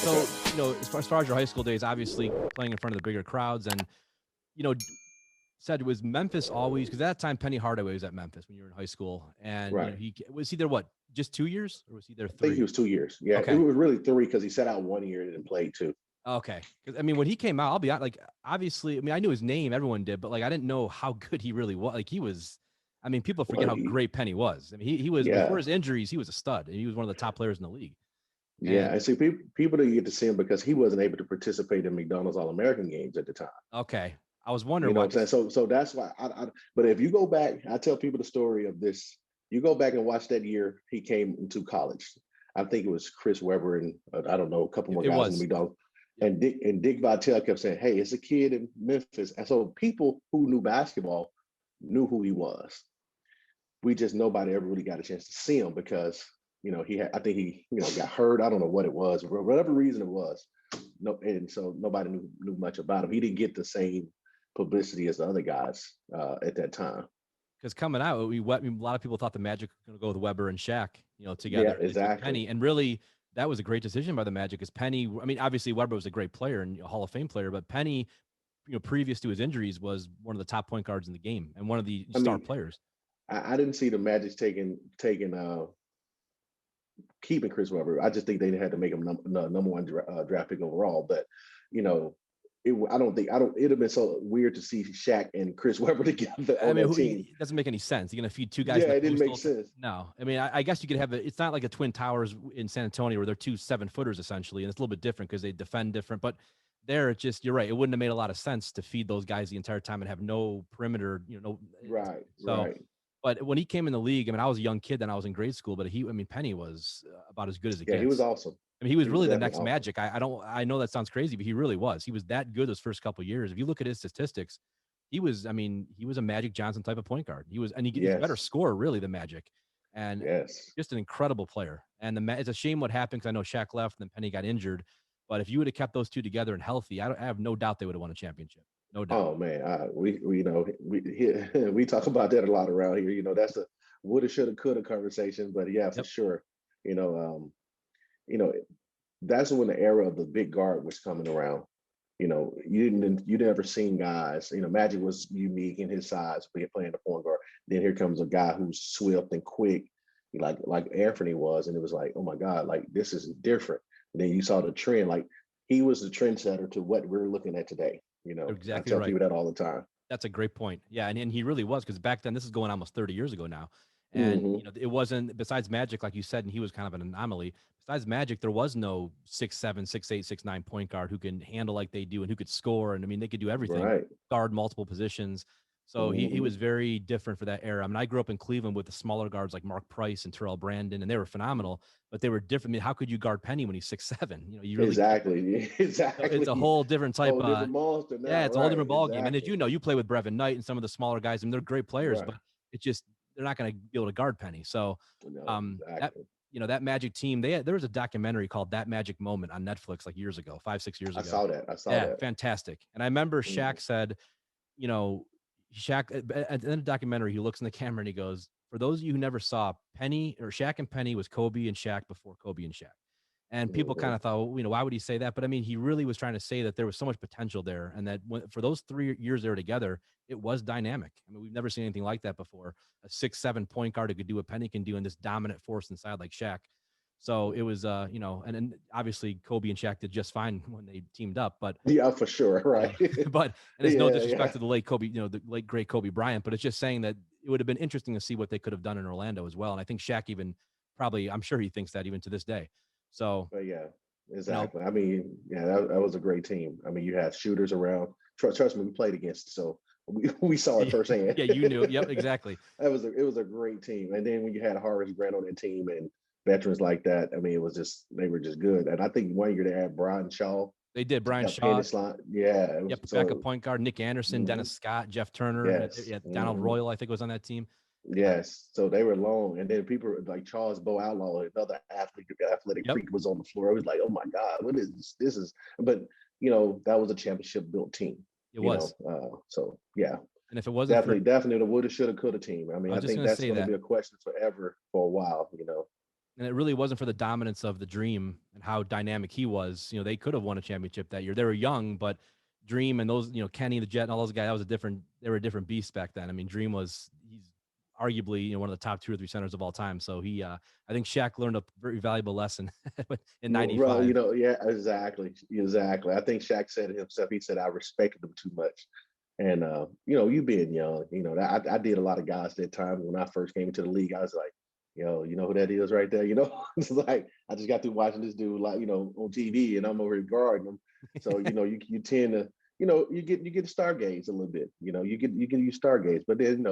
So, as far as your high school days, obviously playing in front of the bigger crowds and, you know, said was Memphis always because at that time Penny Hardaway was at Memphis when you were in high school, and Right. he was he there what just 2 years or was he there I think he 3? was 2 years. Yeah, it Okay, was really three because he sat out 1 year and then played two. okay. Because I mean, when he came out, I'll be honest, like obviously, I mean, I knew his name, everyone did, but like I didn't know how good he really was. Like he was, I mean, people forget Well, how great Penny was. I mean, he was before yeah, his injuries, he was a stud, and he was one of the top players in the league. yeah. And And see, people didn't get to see him because he wasn't able to participate in McDonald's All American games at the time. okay, I was wondering You know why. what I'm saying? So that's why. But if you go back, I tell people the story of this. You go back and watch that year he came into college. I think it was Chris Webber and I don't know a couple more It guys in the was, McDonald's. yep. And Dick Vitale kept saying, "Hey, it's a kid in Memphis." And so people who knew basketball knew who he was. We just nobody ever really got a chance to see him because he had I think he got hurt. I don't know what it was, for whatever reason it was. No, and so nobody knew much about him. He didn't get the same publicity as the other guys at that time. Because coming out, a lot of people thought the Magic were going to go with Weber and Shaq, Yeah, together. And they took exactly. Penny, and really, that was a great decision by the Magic. Because Penny, I mean, obviously Weber was a great player and a Hall of Fame player, but Penny, previous to his injuries, was one of the top point guards in the game and one of the I star mean, players. I didn't see the Magic taking keeping Chris Webber. I just think they had to make him number one draft pick overall. But you know, I don't think I don't. It'd have been so weird to see Shaq and Chris Webber together I on mean, that team. it doesn't make any sense. You're going to feed two guys Yeah, in the it didn't post make all time. sense. No, I mean, I guess you could have it. It's not like the Twin Towers in San Antonio where they're two 7-footers essentially, and it's a little bit different because they defend different. But there, it just you're right. It wouldn't have made a lot of sense to feed those guys the entire time and have no perimeter. Right, So. right. But when he came in the league, I mean, I was a young kid then. I was in grade school, but Penny was about as good as it Yeah, he was gets. awesome. I mean, he was He was really the definitely next awesome. Magic. I know that sounds crazy, but he really was. He was that good those first couple of years. If you look at his statistics, he was a Magic Johnson type of point guard. He's a better Yes, scorer really than Magic, and yes. just an incredible player. And it's a shame what happened because I know Shaq left and then Penny got injured. But if you would have kept those two together and healthy, I have no doubt they would have won a championship. No doubt. Oh man, we talk about that a lot around here. That's a woulda, shoulda, coulda conversation. But yeah, for Yep. sure. You know, you know, that's when the era of the big guard was coming around. You never seen guys. Magic was unique in his size, playing the point guard. Then here comes a guy who's swift and quick, like Anthony was, and it was like, oh my God, like this is different. And then you saw the trend, like he was the trendsetter to what we're looking at today. You're I exactly tell right. people that all the time. That's a great point. Yeah, and he really was because back then this is going almost 30 years ago now. And Hmm. it wasn't besides Magic, like you said, and he was kind of an anomaly. Besides Magic, there was no 6'7", 6'8", 6'9" point guard who can handle like they do and who could score. And I mean, they could do everything, Right. guard multiple positions. So he Hmm. was very different for that era. I mean, I grew up in Cleveland with the smaller guards like Mark Price and Terrell Brandon, and they were phenomenal, but they were different. I mean, how could you guard Penny when he's 6'7"? You really can't. Exactly. So it's a Exactly. whole different type Whole of different monster yeah, now. it's a whole Right. different ball game. And as Exactly. you play with Brevin Knight and some of the smaller guys, and they're great players, Right. but it's just they're not going to be able to guard Penny. So No. that Exactly. that Magic team, there was a documentary called That Magic Moment on Netflix like years ago, 5, 6 years I ago. saw that. I saw Yeah, that. fantastic. And I remember Mhm. Shaq said, you know, Shaq at the end of the documentary, he looks in the camera and he goes, "For those of you who never saw Penny or Shaq and Penny was Kobe and Shaq before Kobe and Shaq." And people kind Mhm. of thought, well, why would he say that? But I mean, he really was trying to say that there was so much potential there, and that for those 3 years they were together, it was dynamic. I mean, we've never seen anything like that before. A 6'7" point guard who could do what Penny can do, and this dominant force inside like Shaq. So it was, and obviously Kobe and Shaq did just fine when they teamed up, but Yeah, for sure. Right. but and it's no Yeah. disrespect Yeah. to the late Kobe, the late great Kobe Bryant, but it's just saying that it would have been interesting to see what they could have done in Orlando as well. And I think Shaq even probably, I'm sure he thinks that even to this day. So, But yeah, you know, exactly. I mean, yeah, that was a great team. I mean, you had shooters around. Trust me, we played against, so we saw it firsthand. yeah, you knew. Yep, exactly. It was a great team. And then when you had Horace Grant on that team and veterans like that, I mean, they were just good. And I think one year they had Brian Shaw They did. to Brian help pin Shaw, this line. Yeah, it was yep, backup so. point guard, Nick Anderson, Dennis Mhm. Scott, Jeff Turner, Yes. yeah, Donald Mhm. Royal, I think was on that team. Yeah. Yes, so they were long, and then people like Charles Bo Outlaw, another athletic Yep. freak, was on the floor. It was like, oh my God, what is this? This is, but that was a championship built team. It was. So yeah, And if it wasn't for, definitely the woulda, shoulda, coulda team. I I mean, was I just think going to that's say going to that. be a question forever for a while. And it really wasn't for the dominance of the dream and how dynamic he was. You know, they could have won a championship that year. They were young, but Dream and those, you know, Kenny the Jet and all those guys, they were a different beast back then. I mean, Dream he's arguably, you know, one of the top 2 or 3 centers of all time. So I think Shaq learned a very valuable lesson in Well, '95. yeah, exactly. I think Shaq said it himself. He said, I respected them too much. And, you being young, I did a lot of guys that time when I first came into the league. I was like, yo, you know who that is right there? It's like, I just got through watching this dude, like, on TV, and I'm over here guarding him. So, you tend to, you get to stargaze a little bit, you get you stargaze, but then,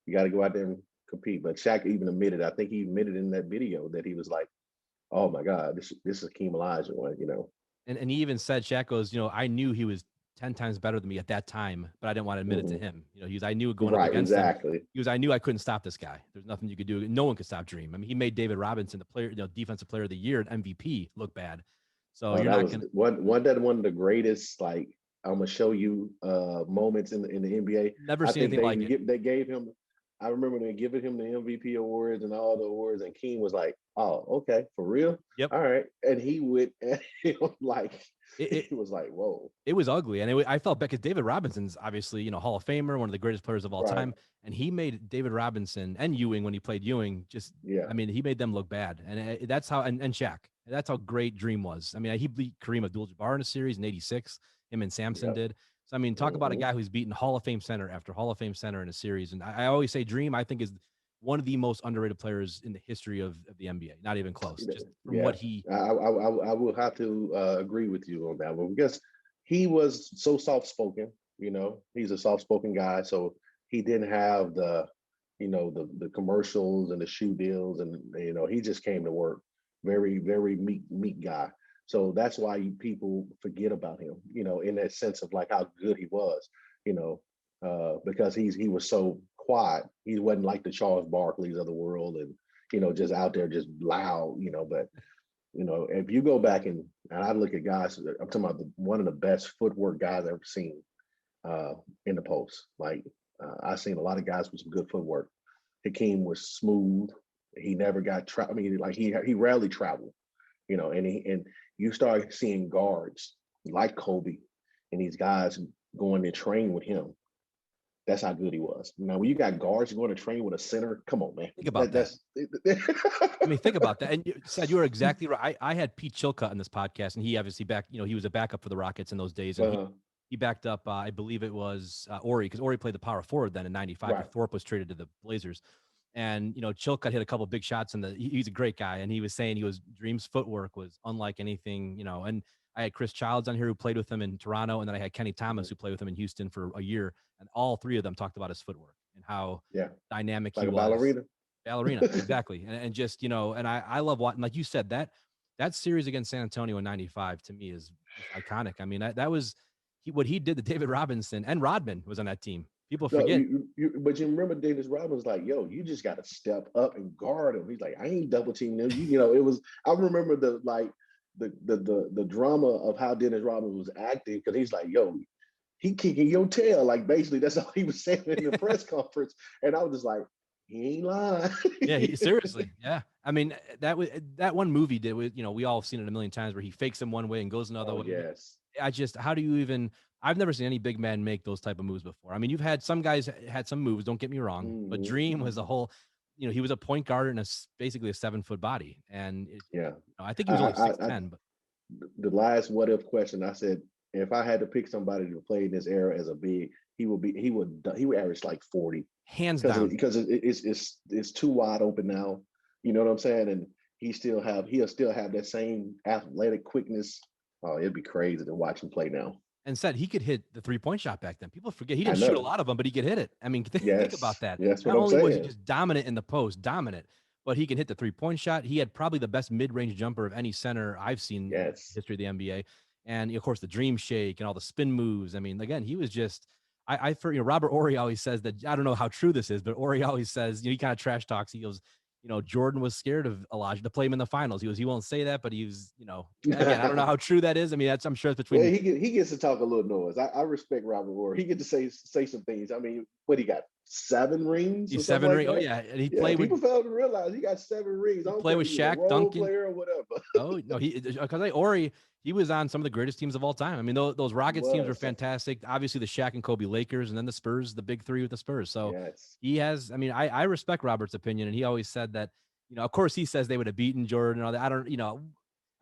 you got to go out there and compete. But Shaq even admitted, I think he admitted in that video that he was like, oh my God, this is Hakeem Olajuwon. And he even said, Shaq goes, you know, I knew he was 10 times better than me at that time, but I didn't want to admit it to him. You know, I knew going up Right, against him. exactly. I knew I couldn't stop this guy. There's nothing you could do. No one could stop Dream. I mean, he made David Robinson, the player, defensive player of the year and MVP, look bad. So you're That not was going to one of the greatest, like, I'm gonna show you moments in the NBA. never see anything like it. They gave him. I remember they giving him the MVP awards and all the awards, and King was like, "Oh, okay, for real, Yep. all right." And he went, and it was like, "Whoa!" It was ugly, and I felt bad because David Robinson's obviously, you know, Hall of Famer, one of the greatest players of all time, and he made David Robinson and Ewing when he played Ewing I mean, he made them look bad, and that's how and Shaq. That's how great Dream was. I mean, he beat Kareem Abdul-Jabbar in a series in '86. Him and Sampson did. So I mean, talk about a guy who's beaten Hall of Fame center after Hall of Fame center in a series. And I always say Dream, I think, is one of the most underrated players in the history of the NBA. Not even close. Just from what he. I will have to agree with you on that one because he was so soft spoken. He's a soft spoken guy, so he didn't have the the commercials and the shoe deals, and he just came to work. Very, very meek guy. So that's why people forget about him, in that sense of like how good he was, because he was so quiet. He wasn't like the Charles Barkleys of the world and, just out there just loud, but, if you go back and I look at guys, I'm talking about one of the best footwork guys I've ever seen in the post. Like I've seen a lot of guys with some good footwork. Hakeem was smooth. He never got I mean, like he rarely traveled, and you start seeing guards like Kobe and these guys going to train with him. That's how good he was. Now, when you got guards going to train with a center, come on, man. Think about that. I mean, think about that. And you said you were exactly right. I had Pete Chilcutt on this podcast, and he obviously he was a backup for the Rockets in those days. And he backed up, I believe it was Ori, because Ori played the power forward then in '95. Right. Thorpe was traded to the Blazers. And, Chilcutt hit a couple of big shots he's a great guy. And he was saying Dream's footwork was unlike anything, and I had Chris Childs on here who played with him in Toronto. And then I had Kenny Thomas who played with him in Houston for a year. And all three of them talked about his footwork and how dynamic like he was. Ballerina, exactly. And just, and I love watching, like you said, that series against San Antonio in '95 to me is iconic. I mean, that was what he did to David Robinson, and Rodman was on that team. People forget. But you remember Davis Rodman was like, yo, you just got to step up and guard him. He's like, I ain't double teaming him. It was, I remember the drama of how Dennis Rodman was acting, because he's like, yo, he kicking your tail. Like, basically, that's all he was saying in the press conference. And I was just like, he ain't lying. Yeah, seriously. Yeah. I mean, that one movie did, we all have seen it a million times where he fakes him one way and goes another way. Yes. How do you even, I've never seen any big man make those type of moves before. I mean, you've had some guys had some moves, don't get me wrong, but Dream was a whole, he was a point guard and basically a 7-foot body. And I think he was only 6'10", but the last what if question, I said, if I had to pick somebody to play in this era as a big, he would average like 40. Hands down. Because it's too wide open now. You know what I'm saying? And he'll still have that same athletic quickness. Oh, it'd be crazy to watch him play now. And said he could hit the 3-point shot back then. People forget he didn't shoot a lot of them, but he could hit it. I mean, think about that. Yes, not only was he just dominant in the post, but he can hit the 3-point shot. He had probably the best mid-range jumper of any center I've seen in the history of the NBA. And of course, the dream shake and all the spin moves. I mean, again, he was just. Robert Horry always says that, I don't know how true this is, but Horry always says, he kind of trash talks. He goes, Jordan was scared of Elijah to play him in the finals. He won't say that, but he was, again, I don't know how true that is. I mean, I'm sure it's between. Well, he gets to talk a little noise. I respect Robert Horry. He gets to say some things. I mean, what he got 7 rings? He's 7 rings. Oh yeah, and he played with. People fail to realize he got 7 rings. Play with Shaq, Duncan, player or whatever. Oh no, because Ori, he was on some of the greatest teams of all time. I mean, those Rockets teams were fantastic. Obviously, the Shaq and Kobe Lakers, and then the Spurs, the big three with the Spurs. So Yes. he has. I mean, I respect Robert's opinion, and he always said that. Of course, he says they would have beaten Jordan and all that. I don't.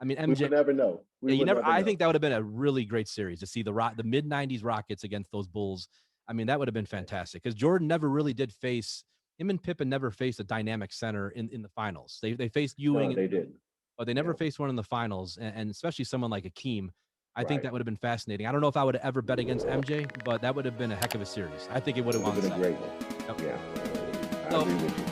I mean, We MJ. would never know. We Yeah, you would never. never I know. think that would have been a really great series to see the mid '90s Rockets against those Bulls. I mean, that would have been fantastic because Jordan never really did face him, and Pippen never faced a dynamic center in the finals. They faced Ewing. No, they didn't. But they never faced one in the finals, and especially someone like Akeem. I think Right. that would have been fascinating. I don't know if I would have ever bet against MJ, but that would have been a heck of a series. I think it would have Been a won. great one. Yep. Yeah, I So- agree with you.